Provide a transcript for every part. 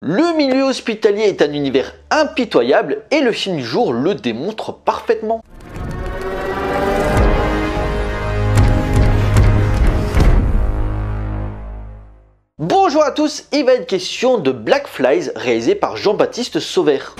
Le milieu hospitalier est un univers impitoyable et le film du jour le démontre parfaitement. Bonjour à tous, il va être question de Black Flies réalisé par Jean-Baptiste Sauvert.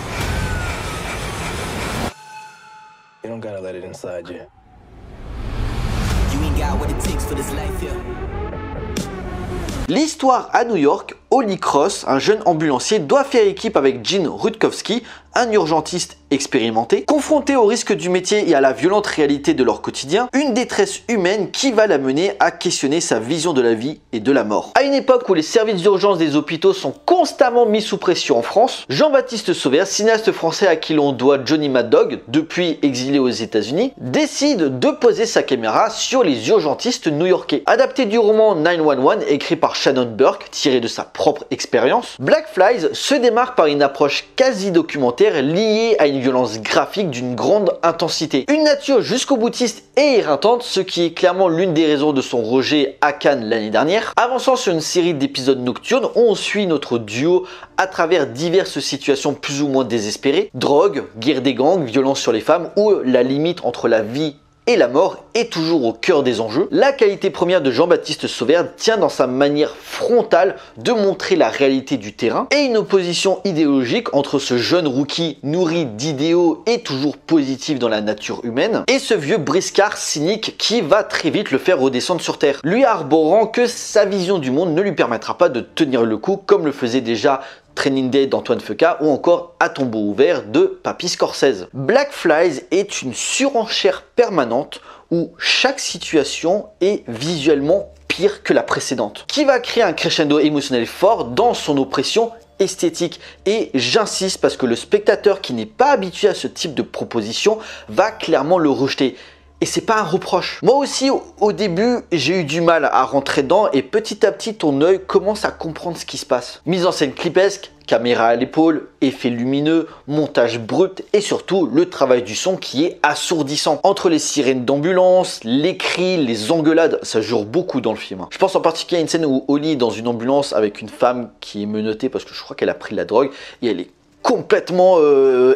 L'histoire à New York, Holly Cross, un jeune ambulancier, doit faire équipe avec Gene Rutkowski, un urgentiste expérimenté. Confronté au risque du métier et à la violente réalité de leur quotidien, une détresse humaine qui va la mener à questionner sa vision de la vie et de la mort. À une époque où les services d'urgence des hôpitaux sont constamment mis sous pression en France, Jean-Baptiste Sauvert, cinéaste français à qui l'on doit Johnny Mad Dog, depuis exilé aux États-Unis, décide de poser sa caméra sur les urgentistes new-yorkais. Adapté du roman 911 écrit par Shannon Burke, tiré de sa propre expérience, Black Flies se démarque par une approche quasi documentaire liée à une violence graphique d'une grande intensité. Une nature jusqu'au boutiste et éreintante, ce qui est clairement l'une des raisons de son rejet à Cannes l'année dernière. Avançant sur une série d'épisodes nocturnes, on suit notre duo à travers diverses situations plus ou moins désespérées. Drogue, guerre des gangs, violence sur les femmes ou la limite entre la vie et la mort est toujours au cœur des enjeux. La qualité première de Jean-Baptiste Sauvert tient dans sa manière frontale de montrer la réalité du terrain et une opposition idéologique entre ce jeune rookie nourri d'idéaux et toujours positif dans la nature humaine et ce vieux briscard cynique qui va très vite le faire redescendre sur terre, lui arborant que sa vision du monde ne lui permettra pas de tenir le coup comme le faisait déjà Training Day d'Antoine Fuqua ou encore À tombeau ouvert de Papy Scorsese. Black Flies est une surenchère permanente où chaque situation est visuellement pire que la précédente, qui va créer un crescendo émotionnel fort dans son oppression esthétique. Et j'insiste parce que le spectateur qui n'est pas habitué à ce type de proposition va clairement le rejeter. Et c'est pas un reproche. Moi aussi, au début, j'ai eu du mal à rentrer dedans et petit à petit, ton œil commence à comprendre ce qui se passe. Mise en scène clipesque, caméra à l'épaule, effets lumineux, montage brut et surtout le travail du son qui est assourdissant. Entre les sirènes d'ambulance, les cris, les engueulades, ça jure beaucoup dans le film. Je pense en particulier à une scène où Holly est dans une ambulance avec une femme qui est menottée parce que je crois qu'elle a pris de la drogue et elle est complètement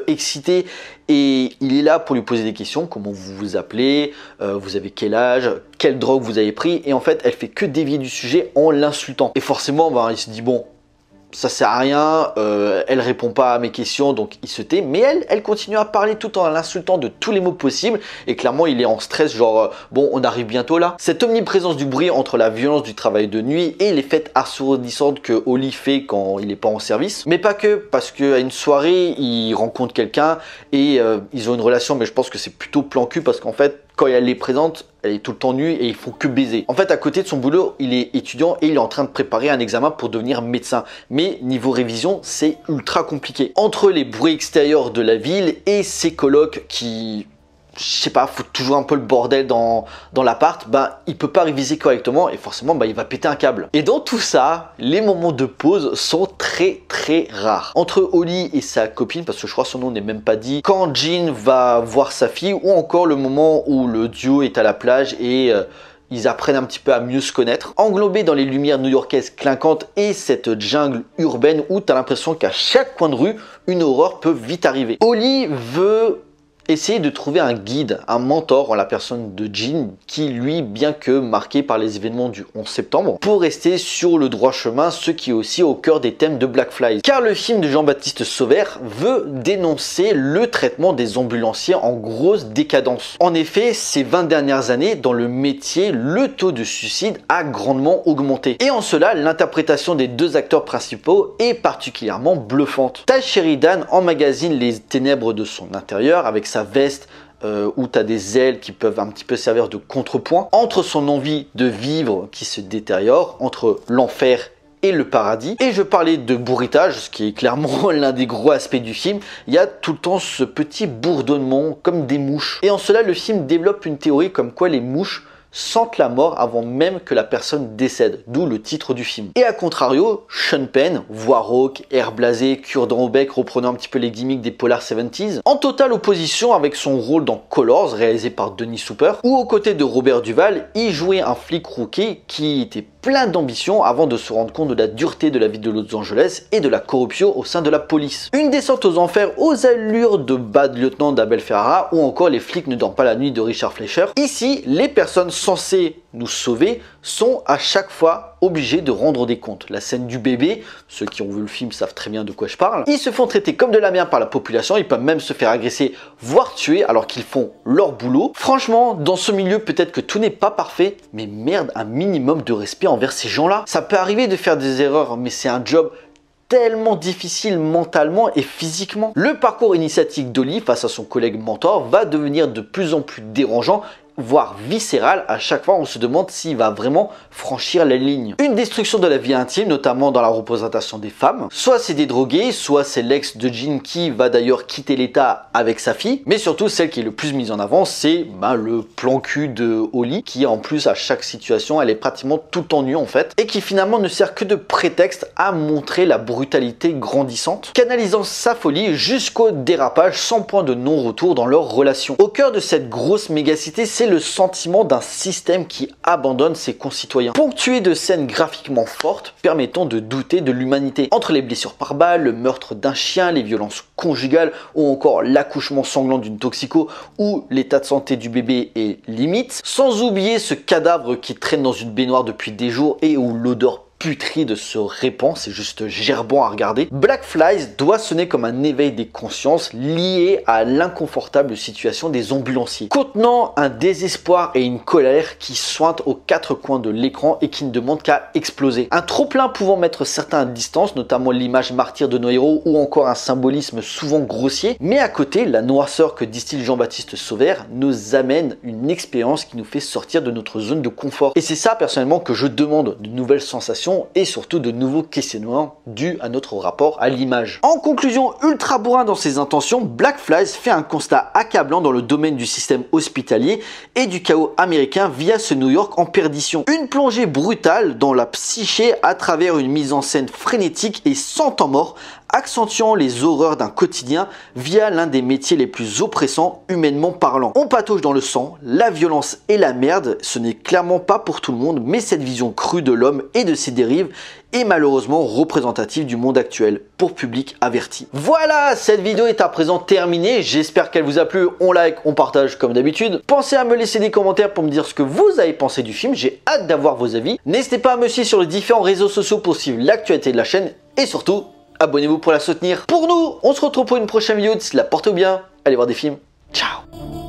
excité et il est là pour lui poser des questions, comment vous vous appelez, vous avez quel âge, quelle drogue vous avez pris, et en fait elle fait que dévier du sujet en l'insultant. Et forcément il se dit bon, ça sert à rien, elle répond pas à mes questions donc il se tait, mais elle continue à parler tout en l'insultant de tous les mots possibles et clairement il est en stress genre bon on arrive bientôt là. Cette omniprésence du bruit entre la violence du travail de nuit et les fêtes assourdissantes que Holly fait quand il est pas en service, mais pas que, parce qu'à une soirée il rencontre quelqu'un et ils ont une relation, mais je pense que c'est plutôt plan cul parce qu'en fait quand elle les présente, elle est tout le temps nue et ils font que baiser. En fait, à côté de son boulot, il est étudiant et il est en train de préparer un examen pour devenir médecin. Mais niveau révision, c'est ultra compliqué. Entre les bruits extérieurs de la ville et ses colocs qui, je sais pas, foutent toujours un peu le bordel dans l'appart, il peut pas réviser correctement et forcément il va péter un câble. Et dans tout ça, les moments de pause sont très rares. Entre Holly et sa copine, parce que je crois son nom n'est même pas dit, quand Jean va voir sa fille, ou encore le moment où le duo est à la plage et ils apprennent un petit peu à mieux se connaître, englobés dans les lumières new-yorkaises clinquantes et cette jungle urbaine où tu as l'impression qu'à chaque coin de rue, une horreur peut vite arriver. Holly veut essayer de trouver un guide, un mentor en la personne de Gene qui lui, bien que marqué par les événements du 11 septembre, pour rester sur le droit chemin, ce qui est aussi au cœur des thèmes de Black Flies. Car le film de Jean-Baptiste Sauvert veut dénoncer le traitement des ambulanciers en grosse décadence. En effet, ces 20 dernières années, dans le métier, le taux de suicide a grandement augmenté. Et en cela, l'interprétation des deux acteurs principaux est particulièrement bluffante. Taj Sheridan emmagasine les ténèbres de son intérieur avec sa veste où tu as des ailes qui peuvent un petit peu servir de contrepoint, entre son envie de vivre qui se détériore, entre l'enfer et le paradis. Et je parlais de bourritage, ce qui est clairement l'un des gros aspects du film. Il y a tout le temps ce petit bourdonnement comme des mouches. Et en cela, le film développe une théorie comme quoi les mouches sentent la mort avant même que la personne décède, d'où le titre du film. Et à contrario, Sean Penn, voix rauque, air blasé, cure-dent au bec, reprenant un petit peu les gimmicks des polars 70s, en totale opposition avec son rôle dans Colors, réalisé par Denis Souper, où aux côtés de Robert Duvall, il jouait un flic rookie qui était plein d'ambition avant de se rendre compte de la dureté de la vie de Los Angeles et de la corruption au sein de la police. Une descente aux enfers aux allures de bad lieutenant d'Abel Ferrara ou encore Les flics ne dorment pas la nuit de Richard Fleischer. Ici, les personnes censées nous sauver sont à chaque fois obligés de rendre des comptes. La scène du bébé, ceux qui ont vu le film savent très bien de quoi je parle. Ils se font traiter comme de la merde par la population, ils peuvent même se faire agresser, voire tuer alors qu'ils font leur boulot. Franchement, dans ce milieu, peut-être que tout n'est pas parfait, mais merde, un minimum de respect envers ces gens-là. Ça peut arriver de faire des erreurs, mais c'est un job tellement difficile mentalement et physiquement. Le parcours initiatique d'Oli face à son collègue mentor va devenir de plus en plus dérangeant, voire viscéral. À chaque fois on se demande s'il va vraiment franchir la ligne. Une destruction de la vie intime, notamment dans la représentation des femmes. Soit c'est des drogués, soit c'est l'ex de Jean qui va d'ailleurs quitter l'état avec sa fille. Mais surtout celle qui est le plus mise en avant, c'est le plan cul de Holly, qui en plus à chaque situation elle est pratiquement tout en nu en fait, et qui finalement ne sert que de prétexte à montrer la brutalité grandissante, canalisant sa folie jusqu'au dérapage sans point de non-retour dans leur relation. Au cœur de cette grosse mégacité, c'est le sentiment d'un système qui abandonne ses concitoyens, ponctué de scènes graphiquement fortes permettant de douter de l'humanité. Entre les blessures par balle, le meurtre d'un chien, les violences conjugales ou encore l'accouchement sanglant d'une toxico où l'état de santé du bébé est limite, sans oublier ce cadavre qui traîne dans une baignoire depuis des jours et où l'odeur putride se répand, c'est juste gerbant à regarder. Black Flies doit sonner comme un éveil des consciences lié à l'inconfortable situation des ambulanciers, contenant un désespoir et une colère qui sointent aux quatre coins de l'écran et qui ne demandent qu'à exploser. Un trop-plein pouvant mettre certains à distance, notamment l'image martyre de nos héros ou encore un symbolisme souvent grossier, mais à côté, la noirceur que distille Jean-Baptiste Sauvert nous amène une expérience qui nous fait sortir de notre zone de confort. Et c'est ça personnellement que je demande, de nouvelles sensations et surtout de nouveaux questionnements dus à notre rapport à l'image. En conclusion, ultra bourrin dans ses intentions, Black Flies fait un constat accablant dans le domaine du système hospitalier et du chaos américain via ce New York en perdition. Une plongée brutale dans la psyché à travers une mise en scène frénétique et sans temps mort, accentuant les horreurs d'un quotidien via l'un des métiers les plus oppressants humainement parlant. On patauge dans le sang, la violence et la merde, ce n'est clairement pas pour tout le monde, mais cette vision crue de l'homme et de ses dérives est malheureusement représentative du monde actuel, pour public averti. Voilà, cette vidéo est à présent terminée, j'espère qu'elle vous a plu, on like, on partage comme d'habitude. Pensez à me laisser des commentaires pour me dire ce que vous avez pensé du film, j'ai hâte d'avoir vos avis. N'hésitez pas à me suivre sur les différents réseaux sociaux pour suivre l'actualité de la chaîne, et surtout, abonnez-vous pour la soutenir. Pour nous, on se retrouve pour une prochaine vidéo. D'ici là, portez-vous bien, allez voir des films. Ciao.